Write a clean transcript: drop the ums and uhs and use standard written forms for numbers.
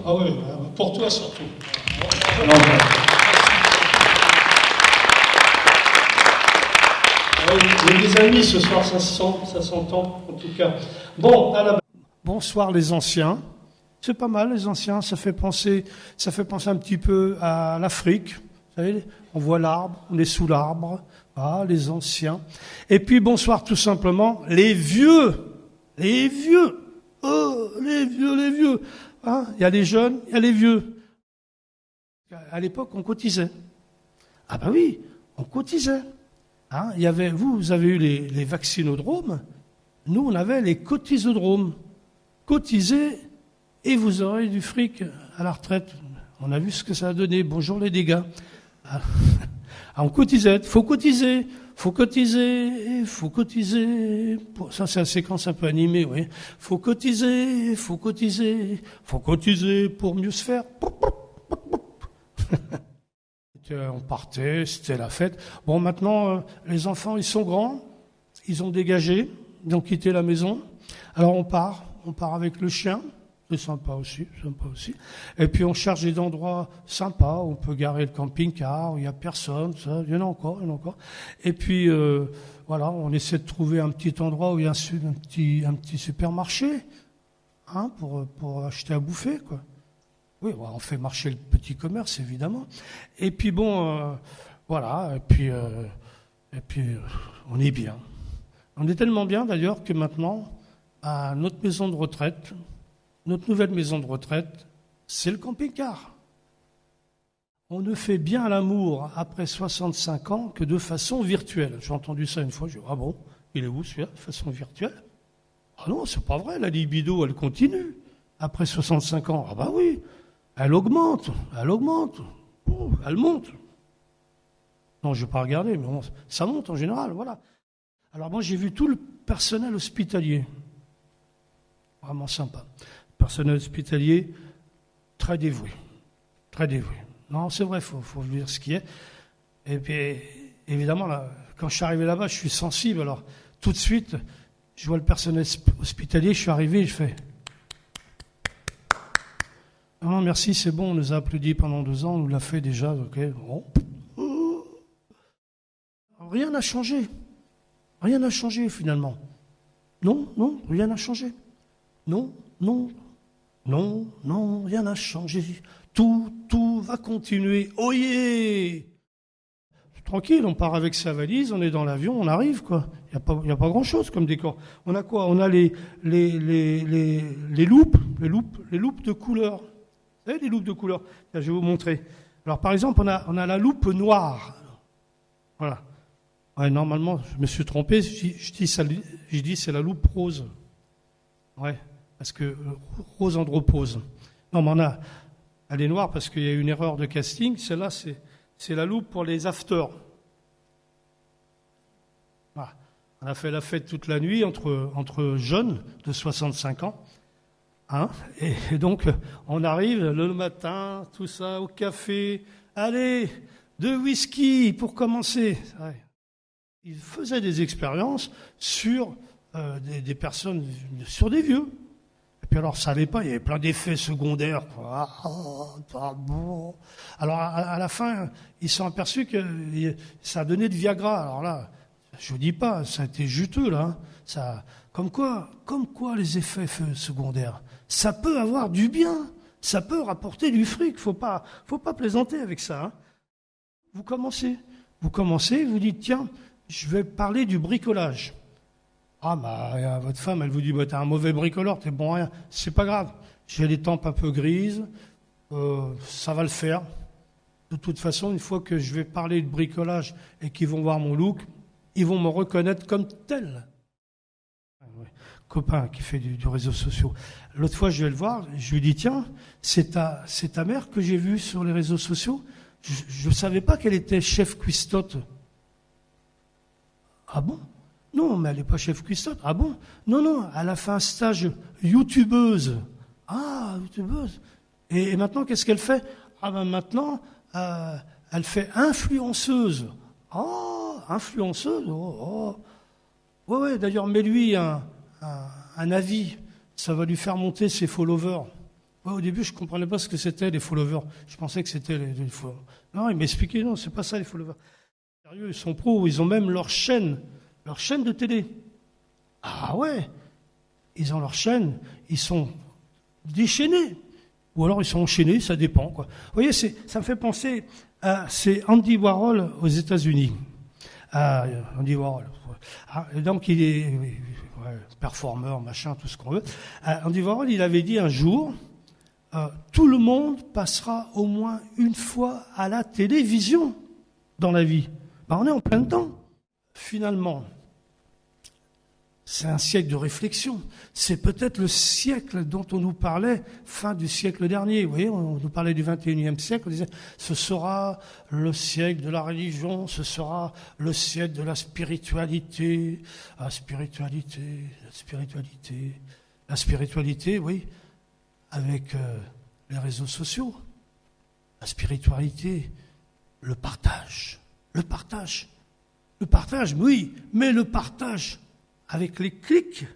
Ah oui, pour toi surtout. J'ai des amis ce soir, ça s'entend en tout cas. Bon, bonsoir les anciens. C'est pas mal les anciens, ça fait penser un petit peu à l'Afrique. Vous savez, on voit l'arbre, on est sous l'arbre. Ah, les anciens. Et puis bonsoir tout simplement les vieux. Les vieux. Oh, les vieux. Hein, il y a les jeunes, il y a les vieux. À l'époque, on cotisait. Ah ben oui, on cotisait. Hein, vous avez eu les vaccinodromes. Nous, on avait les cotisodromes. Cotisez et vous aurez du fric à la retraite. On a vu ce que ça a donné. Bonjour les dégâts. Ah, on cotisait. Faut cotiser. Ça, c'est la séquence un peu animée, oui. Faut cotiser pour mieux se faire. On partait, c'était la fête. Bon, maintenant, les enfants, ils sont grands, ils ont dégagé, ils ont quitté la maison. Alors on part avec le chien, c'est sympa aussi. Et puis on cherche des endroits sympas, où on peut garer le camping-car, où il n'y a personne, ça, il y en a encore. Et puis, voilà, on essaie de trouver un petit endroit où il y a un petit supermarché, hein, pour acheter à bouffer, quoi. Oui, on fait marcher le petit commerce, évidemment. Et puis bon, voilà, et puis on est bien. On est tellement bien, d'ailleurs, que maintenant, à notre maison de retraite, notre nouvelle maison de retraite, c'est le camping-car. On ne fait bien l'amour après 65 ans que de façon virtuelle. J'ai entendu ça une fois, je dis, ah bon, il est où celui-là, de façon virtuelle? Ah non, c'est pas vrai, la libido, elle continue. Après 65 ans, ah bah oui. Elle augmente, oh, elle monte. Non, je ne vais pas regarder, mais bon, ça monte en général, voilà. Alors moi, j'ai vu tout le personnel hospitalier. Vraiment sympa. Personnel hospitalier, très dévoué. Non, c'est vrai, il faut dire ce qui est. Et puis, évidemment, là, quand je suis arrivé là-bas, je suis sensible. Alors, tout de suite, je vois le personnel hospitalier, je suis arrivé, je fais... Non, merci, c'est bon, on nous a applaudi pendant 2 ans, on nous l'a fait déjà, ok. Bon. Rien n'a changé finalement. Non, rien n'a changé. Non, rien n'a changé. Tout va continuer. Oyez! Tranquille, on part avec sa valise, on est dans l'avion, on arrive, quoi. Il n'y a pas grand-chose comme décor. On a quoi? On a les loupes de couleur. Vous savez, les loupes de couleur. Là, je vais vous montrer. Alors, par exemple, on a la loupe noire. Voilà. Ouais, normalement, je me suis trompé. Je dis c'est la loupe rose. Ouais, parce que rose andropause. Non, mais elle est noire parce qu'il y a eu une erreur de casting. Celle-là, c'est la loupe pour les afters. Voilà. On a fait la fête toute la nuit entre jeunes de 65 ans. Hein, et donc, on arrive le matin, tout ça, au café. Allez, 2 whisky pour commencer. Ouais. Ils faisaient des expériences sur des personnes, sur des vieux. Et puis alors, ça n'allait pas, il y avait plein d'effets secondaires, quoi. Alors, à la fin, ils se sont aperçus que ça a donné de Viagra. Alors là, je ne dis pas, ça a été juteux, là. Hein. Ça, comme quoi, les effets secondaires, ça peut avoir du bien, ça peut rapporter du fric. Faut pas plaisanter avec ça. Hein. Vous commencez, vous dites, tiens, je vais parler du bricolage. Ah, bah, votre femme, elle vous dit, bah, t'es un mauvais bricoleur, t'es bon à rien. C'est pas grave. J'ai les tempes un peu grises, ça va le faire. De toute façon, une fois que je vais parler de bricolage et qu'ils vont voir mon look, ils vont me reconnaître comme tel. Copain qui fait du réseau social. L'autre fois, je vais le voir, je lui dis, tiens, c'est ta mère que j'ai vue sur les réseaux sociaux. Je ne savais pas qu'elle était chef cuistotte. Ah bon? Non, mais elle n'est pas chef cuistotte. Ah bon? Non, elle a fait un stage youtubeuse. Ah, youtubeuse. Et maintenant, qu'est-ce qu'elle fait? Ah ben maintenant, elle fait influenceuse. Oh, influenceuse? Oh. Ouais, d'ailleurs, mets-lui un avis. Ça va lui faire monter ses followers. Ouais, au début, je ne comprenais pas ce que c'était les followers. Je pensais que c'était les followers. Non, il m'a expliqué, non, c'est pas ça les followers. Sérieux, ils sont pros, ils ont même leur chaîne de télé. Ah ouais, ils ont leur chaîne, ils sont déchaînés. Ou alors ils sont enchaînés, ça dépend, quoi. Vous voyez, ça me fait penser c'est Andy Warhol aux États-Unis. Andy Warhol. Donc il est performeur, machin, tout ce qu'on veut. Andy Warhol, il avait dit un jour, tout le monde passera au moins une fois à la télévision dans la vie. Ben, on est en plein dedans. Finalement, c'est un siècle de réflexion. C'est peut-être le siècle dont on nous parlait, fin du siècle dernier. Vous voyez, on nous parlait du 21e siècle. On disait, ce sera le siècle de la religion, ce sera le siècle de la spiritualité. La spiritualité, oui, avec les réseaux sociaux. La spiritualité, le partage, oui, mais le partage avec les clics